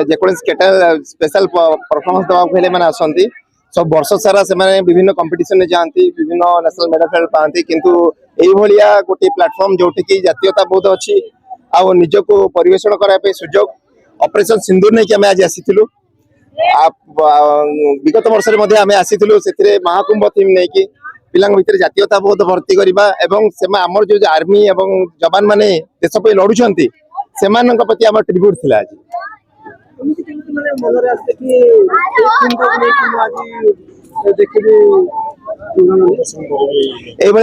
ଯେକୌଣସି special performance देवाक हेले माने आसंती सब वर्ष सारा से माने विभिन्न कंपटीशन जाती विभिन्न नेशनल मेडल पाती किंतु एई भलिया गोटे प्लेटफॉर्म जोटी की जातीयता बहुत अच्छी आ निजको परिवेषण करने सुजोग ऑपरेशन सिंदूर नहीं कि आम आज आसीलु विगत वर्ष में आसीलु से महाकुंभ थीम नहीं कि पिला भर जातीयता बहुत भर्ती करवा आमर जो आर्मी एवं जवान माने देश पे लड़ुंट से प्रति आम ट्रिब्यूट थी आज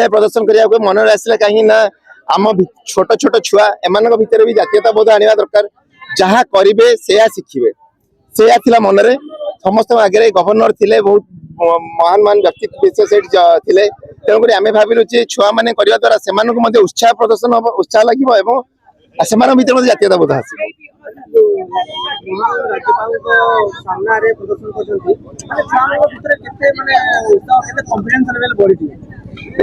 प्रदर्शन करने मन आसला कहीं आम छोट छोट छुआ एम भितर भी जातीयता बोध आने दरकार जहाँ करेंगे से शिखे से मन में समस्त आगे गवर्नर थे बहुत महान महान व्यक्तित्व विशेष थे तेणुक आम भाविलु छुआ मैंने करने द्वारा से उत्साह प्रदर्शन हम उत्साह लगे से भर जातीयता बोध आस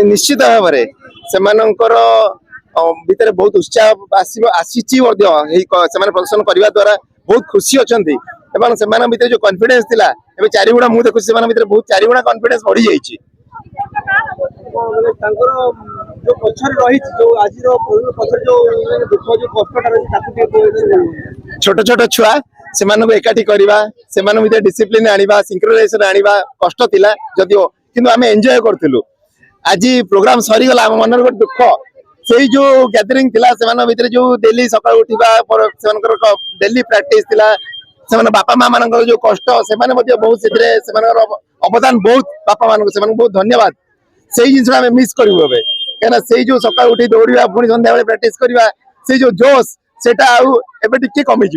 निश्चित भाव से बहुत उत्साह आसी प्रदर्शन करने द्वारा बहुत खुशी अच्छा से जो कॉन्फिडेंस थिला एबे चारिगुणा मु देखु से बहुत चारिगुणा कॉन्फिडेंस बढ़ी जाइछि जो पछर रही जो आज पछर जो दुख जो कष्टटा रही ताकु छोट छोट छुआ से एकाठी करवा से डिसिप्लिन आनिबा सिंक्रोनाइजेशन आनिबा कष्ट थिला जदियो किंतु आमे एन्जॉय करथिलु आज प्रोग्राम सरी गला हम मनर दुख से जो गैदरिंग थिला से भितर जो डेली सकाळ उठिबा से डेली प्रैक्टिस थिला से बापा माँ मान जो कष्ट से बहुत अवदान बहुत बापा मान बहुत धन्यवाद से जिन मिस करूँ कहीं से जो सकाळ उठी दौड़ा पुणी सन्ध्या प्रैक्टिस करवा से जो जोश से कमी